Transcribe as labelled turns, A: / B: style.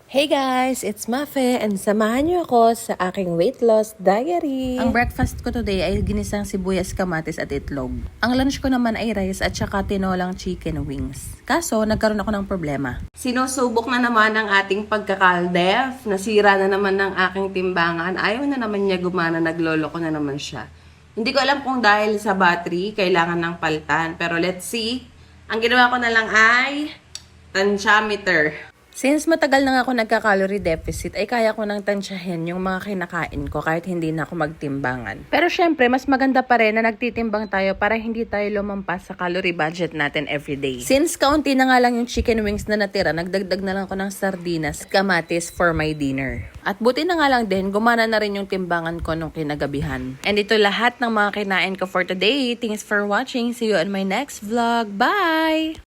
A: Hey guys, it's Mafe and samahan niyo ako sa aking weight loss diary.
B: Ang breakfast ko today ay ginisang sibuyas, kamatis at itlog. Ang lunch ko naman ay rice at saka tinolang chicken wings. Kaso, nagkaroon ako ng problema.
A: Sinusubok na naman ang ating pagkakaldef. Nasira na naman ng aking timbangan. Ayaw na naman niya gumana, nagloloko na naman siya. Hindi ko alam kung dahil sa battery, kailangan ng paltan. Pero let's see. Ang ginawa ko na lang ay tensiometer.
B: Since matagal na nga ako nagka-calorie deficit, ay kaya ko nang tansyahin yung mga kinakain ko kahit hindi na ako magtimbangan. Pero syempre, mas maganda pa rin na nagtitimbang tayo para hindi tayo lumampas sa calorie budget natin everyday. Since kaunti na nga lang yung chicken wings na natira, nagdagdag na lang ako ng sardinas, kamatis for my dinner. At buti na nga lang din, gumana na rin yung timbangan ko nung kinagabihan. And ito lahat ng mga kinain ko for today. Thanks for watching. See you on my next vlog. Bye!